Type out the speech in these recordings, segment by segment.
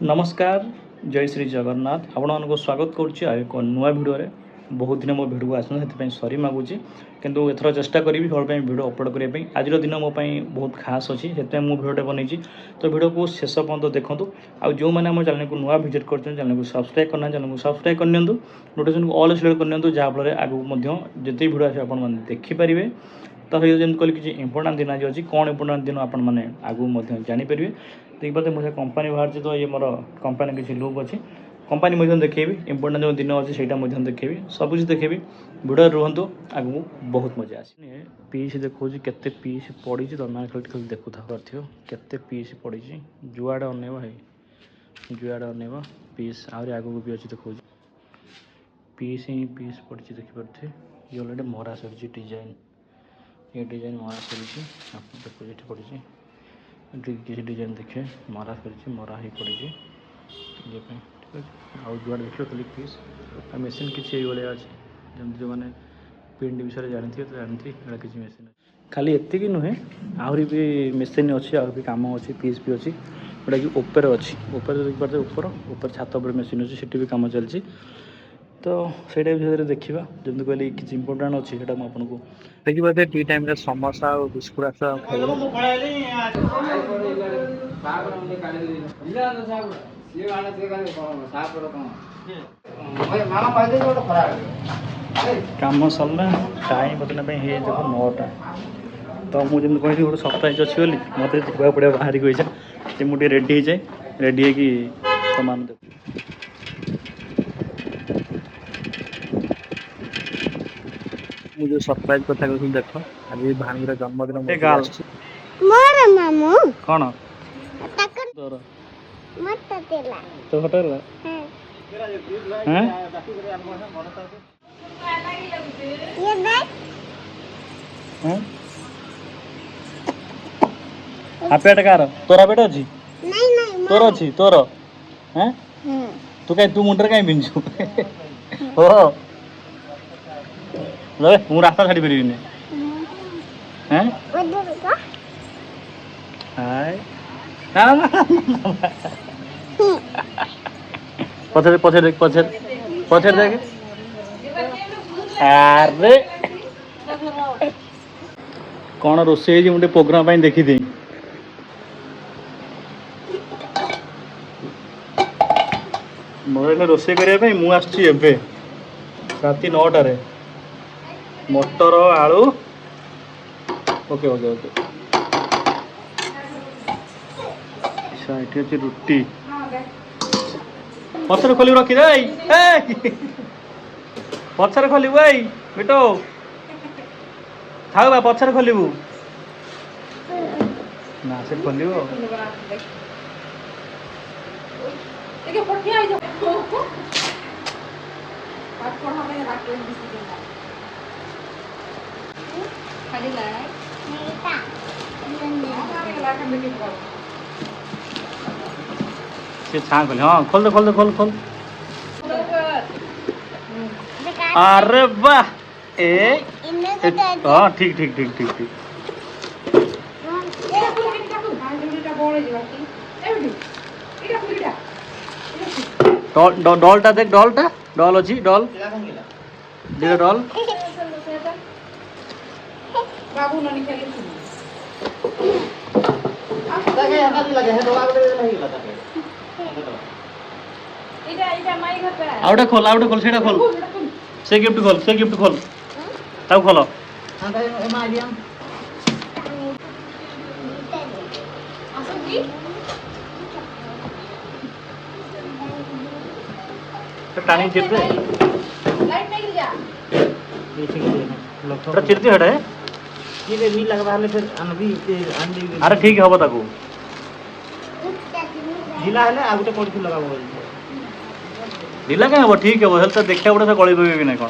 नमस्कार जय श्री जगन्नाथ आपण स्वागत करुच्ची एक नुआ भिडियो बहुत दिन मो भिडियो आसना सरी मागुची किंतु एथर चेष्टा करी भिडियो अपलोड करने आज दिन मो बहुत खास अच्छी से मुझे भिडियो बनई तो भिडियो को शेष पर्यटन देखूँ आउ जो मैंने आम चैनल को नुआ विजिट कर चैनल को सब्सक्राइब करना चैनल को सब्सक्राइब करनी नोटिफिकेशन को ऑल सिलेक्ट करनी जहाँफल आगू जिते भिडियो आसे आप देखिपारे तो जमी कहली किसी इंपोर्टां दिन आज अच्छी कौन इंपोर्टां दिन आपने आगू जानीपर देखिए मुझे कंपनी बाहर तो ये मोर कंपनी किसी लुक अच्छी कंपनी मुझे देखेबी इंपोर्टां जो दिन अच्छे से देखेबी सबकिछ देखेबी भिडियो रुहतु आगू बहुत मजा आसे पीस देखो केते पीस पड़ी तुम खाली खाली देखु था केते पीस पड़ी जुआड़े अनेब है जुआड़े अनेब पीस आहरी आगू भी अच्छी देखो पीस ही पीस पड़ी देखिपे ये ऑलरेडी मरा सर डिजाइन ये डिजाइन मरा सरी देखो ये पड़ी किसी डिजाइन देखे मरा कर मरा ही पड़ी ये ठीक है आउ जुआ देख खाली पीस आ मेसीन किसी अच्छे जमी जो मैंने प्रिंट विषय जानते तो जानती किसी मेसीन खाली एतिक नुहे आहरी भी मेसीन अच्छी आहरी भी कम अच्छी पीस भी अच्छी जोटा कि ऊपर अच्छी ऊपर देखिए ऊपर छात पर मेसीन अच्छी से भी कम चलती तो सहीटा भी देखा जमी कहली किसी इंपोर्टां अच्छी से आपको देखिए टी टाइम समोसा और बिस्कुट आस कम सरला टाइम बतना देखो 9टा तो मुझे कहली गोटे सरप्राइज अच्छी बोली मत जावाक पड़ा बाहर को मुझे रेडी हो जाए रेडी है कि सामान मुझे सरप्राइज कथा कहूँ देख आज भाणीर जन्मदिन मोर मामू कौन तोर तो होटल हैं ये देख हैं हापेट कार तोरा पेट अच्छी नहीं नहीं तोर अच्छी तोर हैं तू कहीं तू मुंडर कहीं पिंधु हो मु रास्ता छाड़ी पारि हैं पछे पछे देख पछे देख अरे कौन रोषे मुझे प्रोग्राम देखी थी मोर रोषे करने मुझे राति 9टार मटर आलू ओके ओके ओके अच्छा ये अच्छी रुटी पचर खोल रखी दे पचर खोलू आई बेटो था पचर खोलू ना से खोल छाँ खोल हाँ खोल दे खोल दे खोल खोल अरे वाह ए हाँ ठीक ठीक ठीक ठीक ठीक डॉलटा देख डॉलटा डॉल अच्छी डॉल दिखा डॉल आउटा खोल सेटा खोल से गिफ्ट खोल ताऊ खोल टाणी चिरते चिरती हटा है अरे ठीक है ताकू ढिला है आ गोटे पड़ी लगा ढिला क्या हम ठीक है तो देखा पड़े गली पड़े कि ना कौन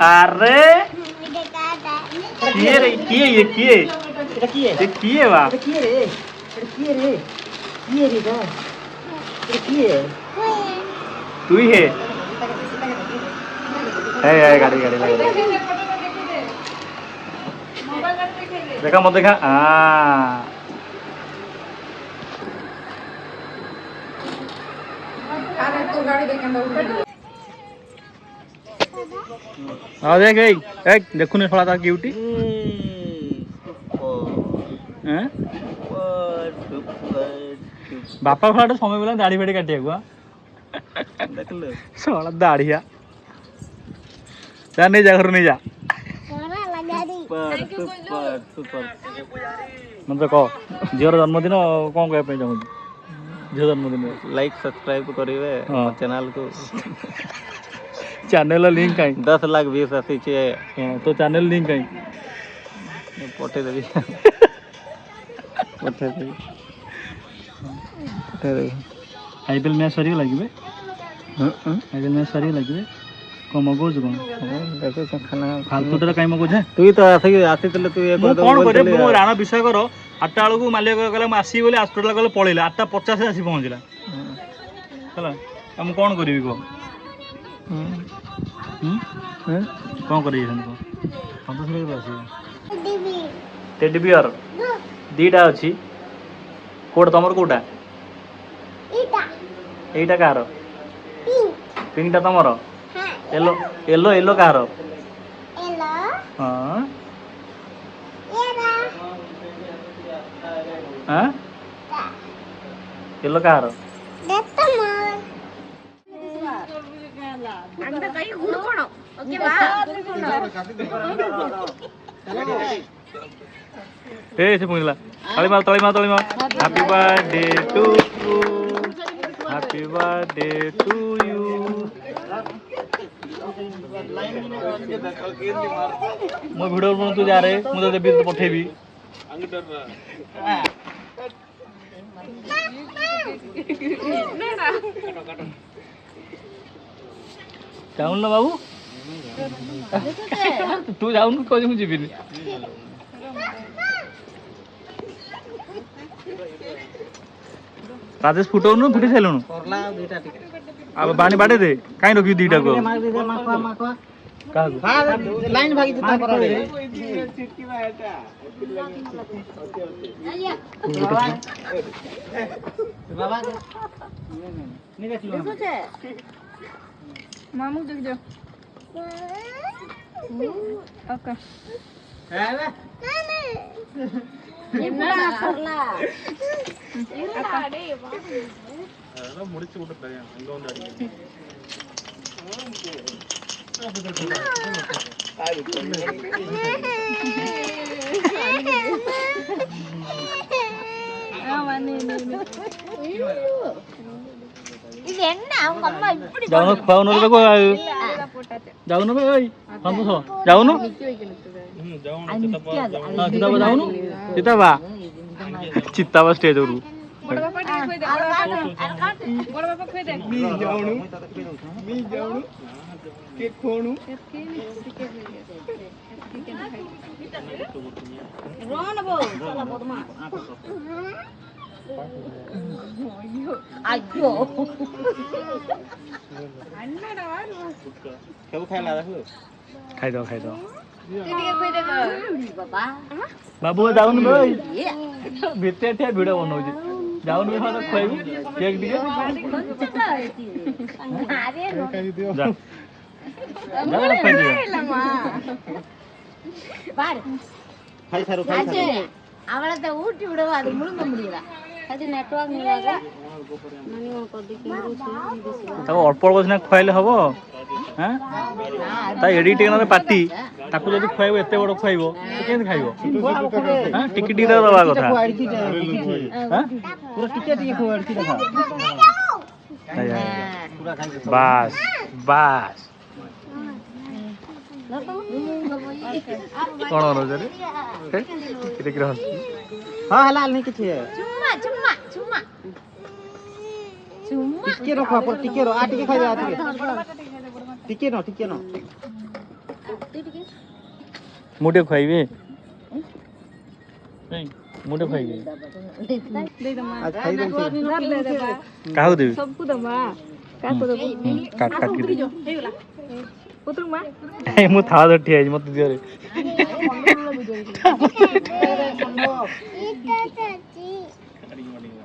अरे किए रे किए ये किए किए बा तू ही है गाड़ी गाड़ी देखा मत देखा हाँ देख देखुन थोड़ा तार क्यूटी बापा फला समय मिला दाढ़ी फाड़ी काटे साला दाढ़िया जा नहीं जा घर नहीं जा मतलब कह झीर जन्मदिन कौन कहना चाहूँ झील जन्मदिन लाइक सब्सक्राइब करेंगे चैनल को चैनल लिंक कहीं 10 लाख व्यूज आसी छे तो चैनल लिंक कहीं पठे देवी आईपीएल मैच सरी लगे आईपीएल मैच सरी लगे कौन मगोज कौन खाना फालतू टा कहीं मगोज है तू तो आसी तू ये कौन करे मो राणा विषय कर 8टा बेलू मालिक कहला आसि बोले हॉस्पिटल गले पळेला 8:50 आसी पहुँचला है मुझे कौन करी कह कौन कर टेडी बियर दीटा अच्छी कोड तुम कोटा यहीटा कह पिंकटा तुम येलो येलो येलो कह हाँ येलो कह से पुंजला तली मार happy birthday to you happy birthday to you मो वीडियो बन तू जा रे मु तो देबी तो पठेबी जाऊन ना बाबू तू जाऊन कह मुझे जीविनी राजेश फुटौनु फुटी साइलुनु अब बाणी बाटे दे काई रखी दीटा को लाइन भागी जितना पर बाबा नहीं देख लो मामू देख जो ओके है बे इतना करला अरे मुड़िச்சு விட்டுட்டாங்க அங்க வந்து அடிங்க இது என்ன அவங்க அம்மா இப்படி जाऊन खाऊन देखो जाऊन बे ओए हम तो जाऊन हां चिताबा जाऊन चिताबा चिताबा स्टेज रू बड़ बाबा खोई दे बड़ बाबा खोई दे मी जाऊनु के खोणु रोन बो चला बदमा अयो अन्नडा सब खाइला देखो खाइ दो तितिके खोई दे बाबा बाबू जाऊन बे भिते ठे वीडियो बनौजी जाऊन बे हां खोइबू केक दिए अरे जा जा खोइ दिए பாரு खाइ सारू खाइ सारू அவளை ஊட்டி விடவா அது முழுங்க முடியல அது नेटवर्क मिलागा माने को देखि ताको अल्प अल्प सिना खुआइले हबो हैं ता एडिट केना पार्टी ताको जदी खुआइबो एते बड़ खुआइबो तो केन खाइबो हां टिकट दी दबा कथा हां पूरा टिकट ये को अड़की देखा पूरा खाइ बस बस कौन हो रे किते किरा हां हलाल नहीं किछ है चुम्मा चुम्मा चुम्मा चुम्मा टिके रखो पर टिके रो आ टिके खाइ दे आ टिके नो मुटे खुआइबे नहीं मुटे खुआइबे दे दमा आज खाइ दे ले दे बा काहू देबे सबको दमा काको दे काट काट के दे हेला पुत्र मा ए मु था दठी आई मत दियो रे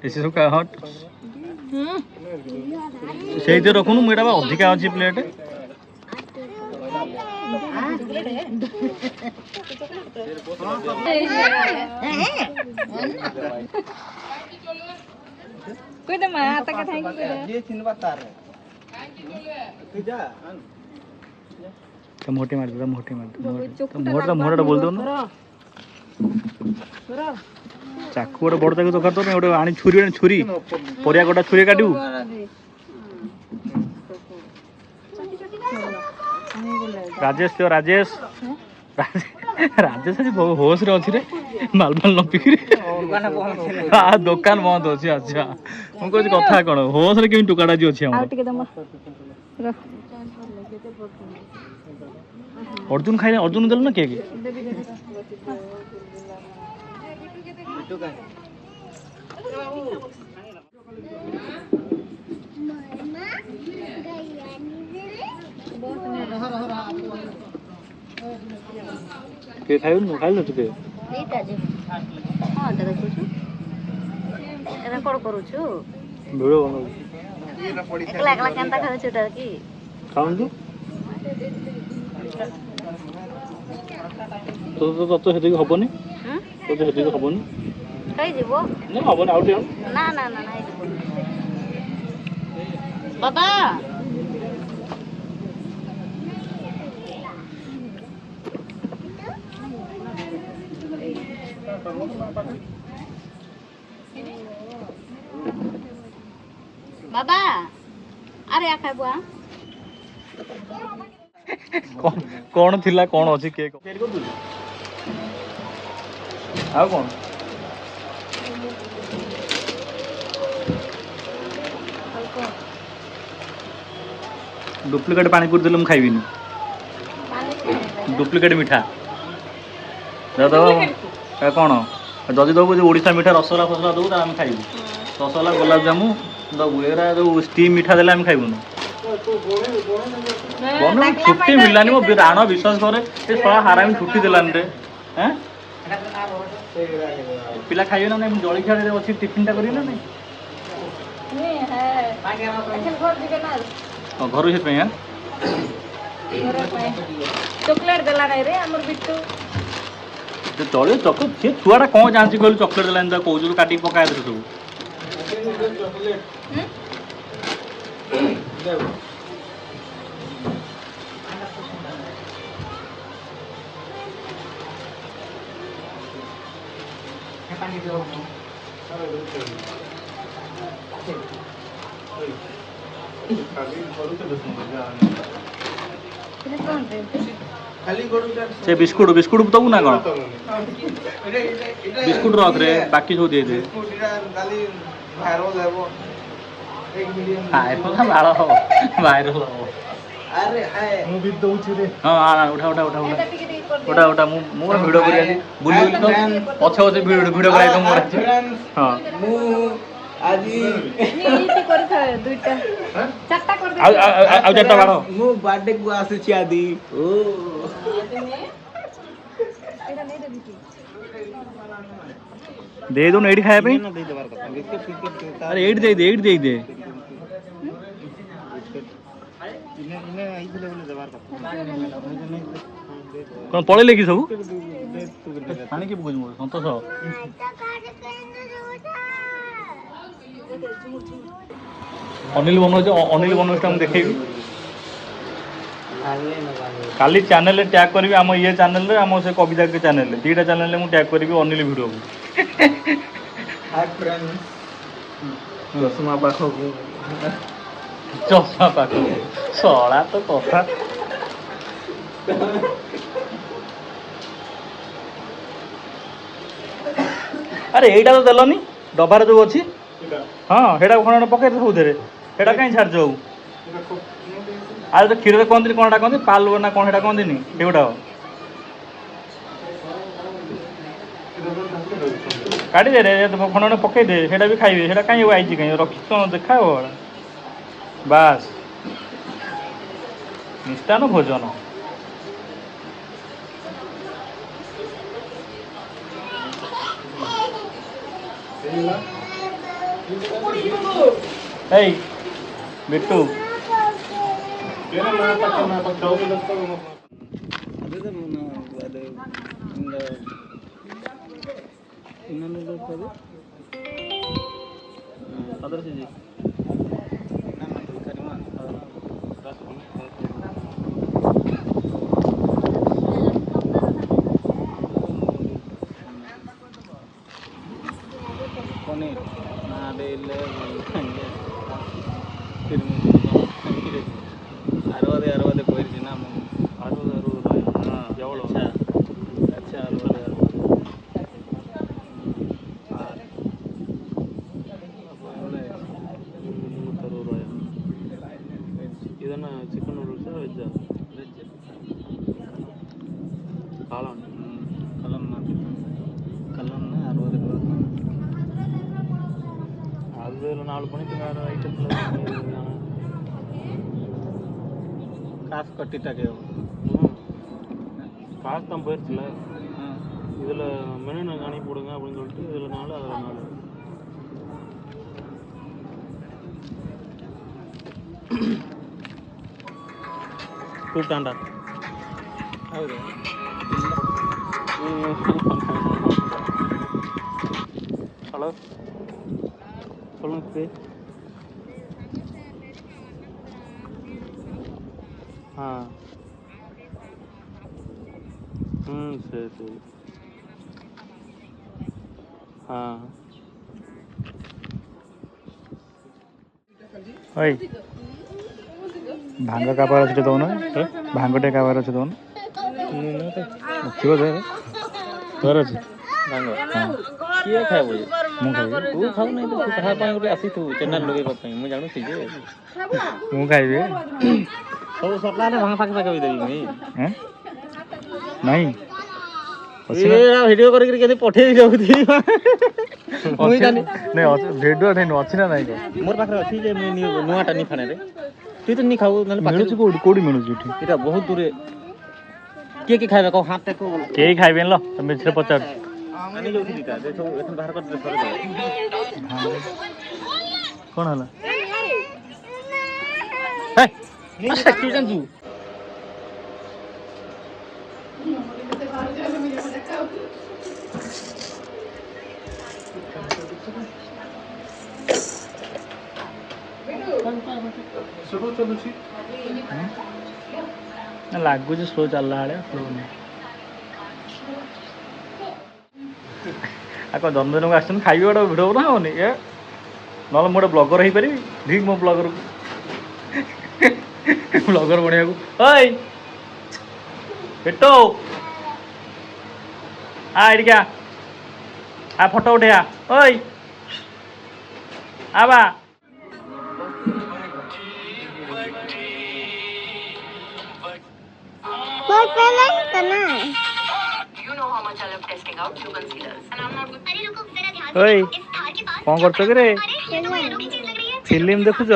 ऐसे सब का हट से रखुन मुझे अधिका अच्छी प्लेट कोई दे मां आता का थैंक यू ये चिन्ह तार है तू जा तो मोटे मार दे मोटा बोल दो ना चाकू गोटे बड़ चाकू दरकार तो गोटे आनी छुरी परिया गोटा छुरी काटू राजेश तो राजेश आज होश रे अच्छी रे माल न पिकी दुकान बंद अच्छे अच्छा मुझे कथा कौन होश रे केमी टुकाटा जी अच्छी अर्जुन खाई अर्जुन देल ना केक के खाइल न खाइल तू के एटा जे हां दादा कुछु एना कोड करू छु वीडियो बनाऊ एकला एकला केनता खाउ छु ता की खाऊं तो हेतु हबनी तो हेतु हबनी कई जीवो ना हबनी आउट ना ना ना ना बाबा बाबा अरे आ खाइबो कौन थिला कौन अछि केक आ कौन डुप्लिकेट पानी पूरी देले हम खाइबिनी डुप्लिकेट मीठा दादा कौन जदि दबु जो ओडिशा मीठा रसगोला फसला दबु ता हम खाइबु रसगोला गुलाब जामु दबु एरा जो स्टीम मीठा देले हम खाइबुनु बनो छुट्टी मिललानी मो राण विश्वास करे ए सळा हारामी छुट्टी देलानी रे हैं पिला खाइबे ना नहीं जळी खाड़े अछि टिफिन टा करी ना नहीं नहीं है अच्छा घर दिखे ना घर से पे हैं चॉकलेट देला नहीं रे हमर बिट्टू तो चले चक से छुआटा कौन जानसी कहलु चॉकलेट देलानी ता कहू काटी पकाय दे सब से बिस्कुट बिस्कुट दबू ना कौन बिस्कुट रख रे बाकी सब दे दे वायरल हो अरे हाय मु भी दउ छु रे हां उठा उठा उठा उठा उठा मु वीडियो करी आली बुली बुली तो पछे पछे वीडियो कराई तो मोर हां मु आजी नीति कर था दुईटा चारटा कर दे आ जटा बाड़ो मु बर्थडे को आसी छी आदी ओ एटा नहीं दे बिकी दे दो एडी खाए पे दे देबार कथा बिस्कुट अरे एडी दे दे इने आइले बोले देबार कथा कौन पढ़े कि सब पानी के बुझ मोर संतोष अनिल बनोज हम देखेबी काली चैनल टैग करी आम ये चैनल रे आम से कविता के चैनल रे दीटा चैनल रे मु टैग करी अनिल वीडियो को हाय फ्रेंड्स चश्मा पाखो को चश्मा पाख सड़ा तो कथा अरे एटा तो देलनी डबार जो अच्छी हाँ हेटा खण पकड़ सब दे हेटा कहीं छाड़ जाऊ आज तो क्षीर कहते कौन कहते पाल ना कौन हेटा कहते सेगुटा काटी दे रे खण पकई दे हेटा भी खाइबे हेटा कहीं आई कहीं रखी कौन देखा बास मिष्टान भोजन बिट्टू அறுபது போயிருச்சுன்னா எவ்வளோ அச்சா 60 இதென்ன சிக்கன் நூடுல்ஸா வெஜ்ஜா வெஜ் காளான் கல்லன்னா 60 ரூபா அது 4 மணிக்கு வேறு ஐட்டத்தில் காசு கட்டிட்டாக்கே காசு தான் போயிடுச்சுல இதில் மெனு அனுப்பி விடுங்க அப்படின்னு சொல்லிட்டு இதில் 4 அதில் 4 கூப்பிட்டாண்டா ಹೌದು ஹலோ சொல்லுங்க சார் ஆ ம் சரி சரி ஆ ओय भांग काबार ଅଛି ଦଉନ ଭାଙ୍ଗଟେ କାବାର ଅଛି ଦଉନ ଥିବ ଯେ ତୋର ଅଛି ଭାଙ୍ଗ କିଏ ଖାଇବ ମୁଁ ଖାଇବି ତୁ ଖାଉ ନାହିଁ ତୁ କାହା ପାଇଁ ଗୋଟେ ଆସିଥିବୁ ଚ୍ୟାନେଲ ଲଗେଇବା ପାଇଁ ମୁଁ ଜାଣୁଛି ଯେ ମୁଁ ଖାଇବି ସବୁ ସରିଲାରେ ଭାଙ୍ଗ ଫାଙ୍ଗ ପାଖ ଦେବି ମୁଇଁ ନାଇଁ ଭିଡ଼ିଓ କରିକି କେମିତି ପଠେଇବି ଯାଉଥିବି ମୁଇଁ ଜାଣି ନାଇଁ ଭିଡ଼ିଓ ଠାଇ ଅଛି ନା ନାଇଁ ମୋର ପାଖରେ ଅଛି ଯେ ମୁଇଁ ନୂଆଟା ନି ଫାଣେରେ তুই তো নি খাও নলে ମିଳୁଛି କୋଉଠି କୋଉଠି ମିଳୁଛି ଏଠି এটা ବହୁତ ଦୂରେ କିଏ କିଏ ଖାଇବେ କହ ହାତ ଦେଖ କେହି ଖାଇବେନି ଲ ତମେ ମିଛରେ ପଚାରୁଛ ଆନି ଯାଉଥିଲି ଦିଟା ଯେ ସବୁ ଏଠୁ ବାହାର କରିଦେଲେ ସରି କ'ଣ ହେଲା ହେ ଆଚ୍ଛା ତୁ ଜାଣିଛୁ ଲାଗୁଛି ସ୍ଲୋ ଚାଲିଲା ଭଳିଆ ସ୍ଲୋ ନାହିଁ ଆଉ କ'ଣ ଜନ୍ମଦିନକୁ ଆସିଛନ୍ତି ଖାଇବି ଗୋଟେ ଭିଡ଼ିଓ ବନା ହେବନି ଏ ନହେଲେ ମୁଁ ଗୋଟେ ବ୍ଲଗର ହେଇପାରିବି ଠିକ୍ ମୋ ବ୍ଲଗରକୁ ବ୍ଲଗର ବଣିବାକୁ ଓଇ ପେଟୋ ଏଠିକା ଫଟୋ ଉଠେଇବା ଓଇ ବା ओए कौन करते कि रे फिल्म देखुच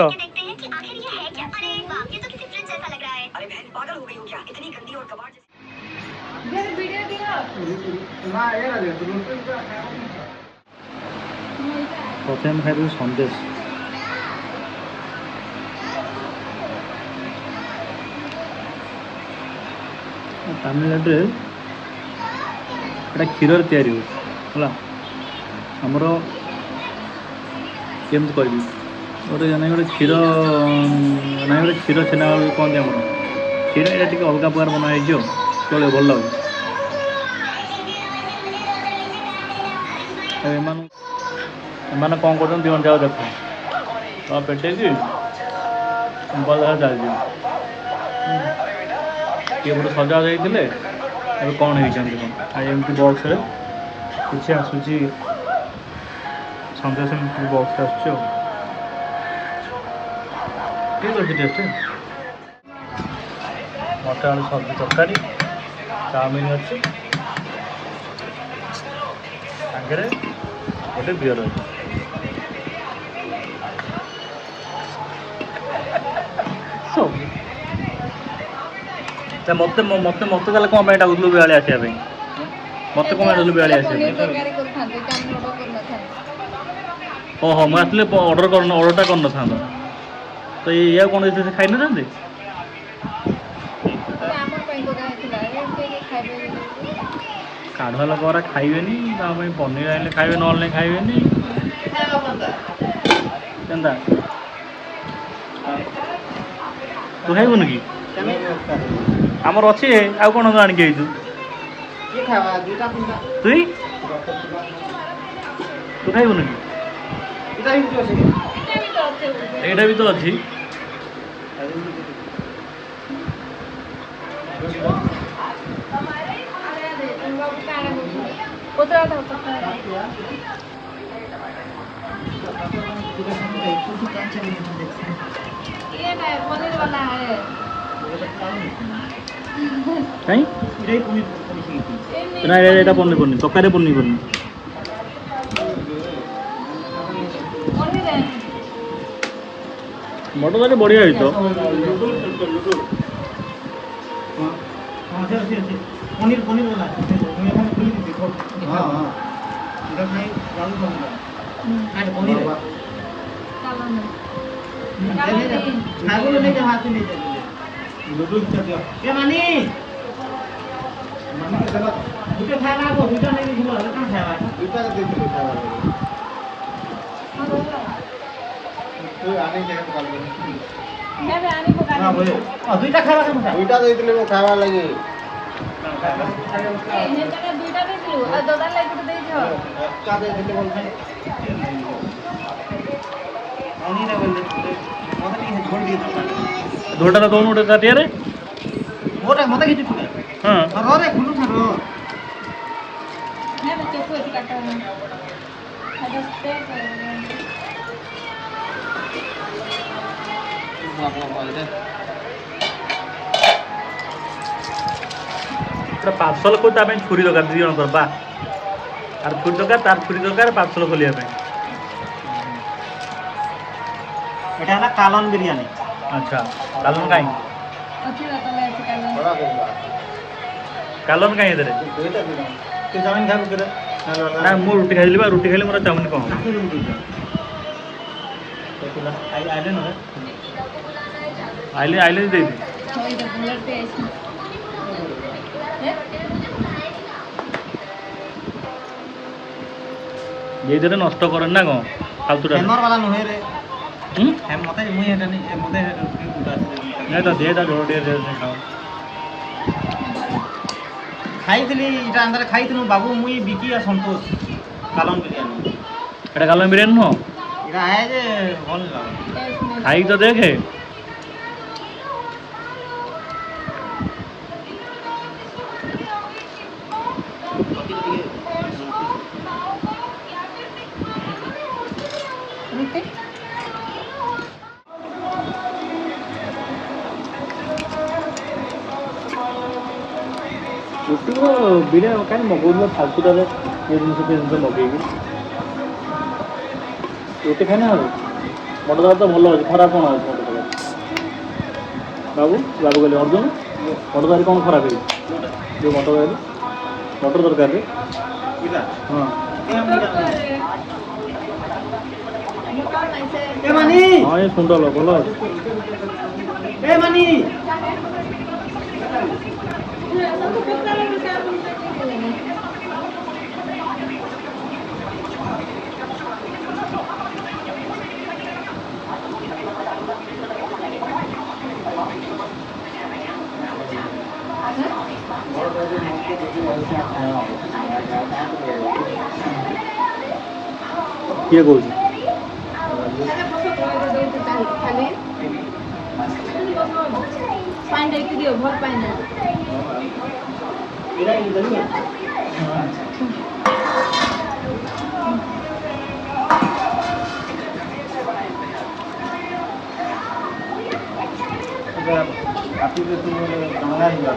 प्रथम खाई सन्देश तमिलनाडु एटा क्षीर तैयारी है आमर केमती कह गोटे ना गोटे क्षीर ना गोटे क्षीर छेना कहते आम क्षीर ये अलग प्रकार बनाई चलो भल लगे एम कौन कर दिवन जाओ देख पेटे कि बजा चलती किए गोटे सजा जाते कौन होमती बक्स किसी आसूची सन्देश बक्स आस ठीक अच्छे टेस्ट मटर आलू सब्जी तरकारी चाउमिन अच्छी आगे गोटे बियर अच्छे सब मत मत मत कौन डाकुलु बेला आसवाई मत कौन डाकुलु बेला आस ओहो मुझे ऑर्डर करना ऑर्डरटा कर ना तो ये कौन देते से खाई न जाते ଆମର ପାଇଁ ତ ହେଇଥିଲା ଏମିତି ଖାଇବେ କାଢୁଆ ଲୋକ ଗୁରା ଖାଇବେନି ତା ପାଇଁ ପନିର ଆଣିଲେ ଖାଇବେ ନହେଲେ ନାହିଁ ଖାଇବେନି କେନ୍ତା ତୁ ଖାଇବୁନି କି ଆମର ଅଛି ଆଉ କ'ଣ ଆଣିକି ହେଇଛୁ କିଏ ଖାଇବା ଦୁଇଟା ତିନିଟା ତୁଇ ତୁ ଖାଇବୁନି କି ଏଇଟା ବି ଅଛି କି? ଏଇଟା ବି ତ ଅଛି ये नहीं पनीर वाला है କାଇଁ ଏଇଟା ବି ପୁଣି ପନିର ନା ଏଇଟା ପନିର ପନିର ତରକାରୀ ପନିର ପନିର पनीर है ମଟର ତରକାରୀ ବଢ଼ିଆ ହେଇଛି ତ ହଁ ସେ ଅଛି ଅଛି ପନିର ପନିର ବାଲା ମୁଁ ଏখানে খুলে দিছি হ্যাঁ হ্যাঁ এটা খাই জানি না খাই পনির काला नहीं খাই বলে নেই হাতে নেই লুডুস টা দিও এ মানি মানি কে দেবা দুটো খাইবা গো দুটো নেই দিছিল কাঁ খাইবা দুটো দে দিল খাইবা তুই আনে জায়গা তো কালবে मैं भी आने को না काट বলে দুইটা খাইবা কেন দুইটা দেই দিলে মো খাইবা লাগি ये जगह दुईटा दे दिलु और दादा लाइक तो दे छ একটা দেই দিলে বলছে আনি না বলে মতে কি ঝোল দিয়ে দাও ଝୋଳଟା ତ ଦେଉନୁ ଗୋଟେ ତାଟିଆରେ মোটা মতে কিছু টুকে ହଁ রে খুলু ছাড়ো मैं बच्चे को ऐसे काटा है अरे स्टेप বাবা বলে ଗୋଟେ ପାର୍ସଲ କରୁ ତା ପାଇଁ ଛୁରୀ ଦରକାର ଦୁଇ ଜଣଙ୍କର ବା ଆର ଛୁରୀ ଦରକାର ତାର ଛୁରୀ ଦରକାର ପାର୍ସଲ ଖୋଲିବା ପାଇଁ এটা হলো কালন বিরিয়ানি ଆଚ୍ଛା କାଲନ କାହିଁ अच्छी बात है ऐसे काला বড় করবা କାଲନ କାହିଁ ଏଥିରେ দুইটা দিলাম তুই জামিন খাবো করে ନା ମୁଁ ରୁଟି ଖାଇଲି ବା ରୁଟି ଖାଇଲେ ମୋର ଚାଉମିନ କ'ଣ ହେବ আইলে না ଆଇଲେ ଆଇଲେ ଦେଇଦେ कोई तो बुलेट पे ऐसे ଦେଇଦେଲେ ନଷ୍ଟ କରେନି ନା କ'ଣ ଫାଲତୁଟା হেমর वाला নহে রে ହୁଁ হেম মতে মুই এটা নি মতে ନାଇଁ ତା ଦେ ତା ଝୋଳ ଟିକେ ଦେ ଖାଅ খাইছিলি এটা আন্দারে খাইছিলু বাবু মুই বিকি আর সন্তোষ কালন বিরিয়ানি ଏଇଟା କାଲନ ବିରିୟାନୀ ନୁହଁ এটা আয় যে ভাল লাগা ଖାଇକି ତ ଦେଖେ रुके ରୁଟିର ବିରିୟାନୀ କାହିଁ ମଗଉଥିଲ ଫାଲତୁଟାରେ ଏ ଜିନିଷ ସେ ଜିନିଷ ମଗେଇକି ରୁଟି ଖାଇନା ଆଉ ମଟର ତରକାରୀ ତ ଭଲ ଅଛି ଖରାପ କ'ଣ ଅଛି ମଟର ତରକାରୀ ବାବୁ ବାବୁ କହିଲେ ଅର୍ଜୁନ ମଟର ତରକାରୀ କ'ଣ ଖରାପ ହେଇଛି ଯେଉଁ ମଟର ତରକାରୀରେ এটা ହଁ এ মানি ହଁ ଏ ସୁନ୍ଦର ଭଲ ଅଛି এ মানি କିଏ କହୁଛି ଖାଲି ପାଣି ଦେଇକି ଦିଅ ଭଲ ପାଣି এরা কি জানি আপনি তো গঙ্গা দিবা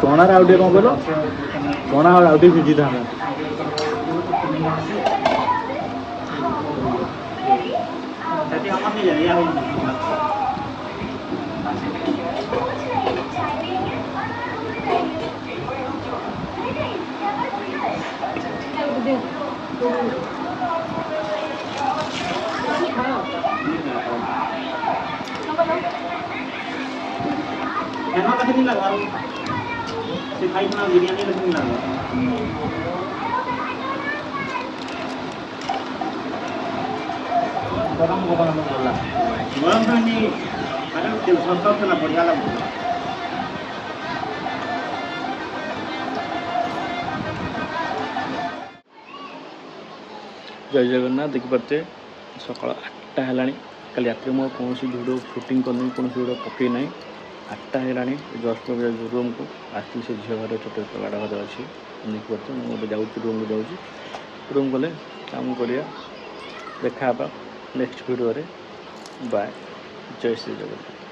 ଚଣାରେ ଆଉ ଟିକେ କ'ଣ କହିଲ ଚଣା ଆଉ ଟିକେ ସିଝିଥାନ୍ତା सामान नहीं जा रहा एमा कैसे नहीं लगा सिखाई बना बिरयानी कैसे नहीं लगा गरम गरम बोला गरम तो नहीं अरे तेल सब ना बढ़िया लगा जय जगन्नाथ देखिपे सकाल 8टा है कल रात में कौन भिडियो सुटिंग करनी कौन भिडियो पकई ना 8टा है जस्ट रूम को आसती से झील घर छोटे गाड़ा घर अच्छी देखिए मुझे जाऊँ रूम को जाऊँ रूम गले काम करिया देखा नेक्स्ट वीडियो बाय जय श्री जगन्नाथ।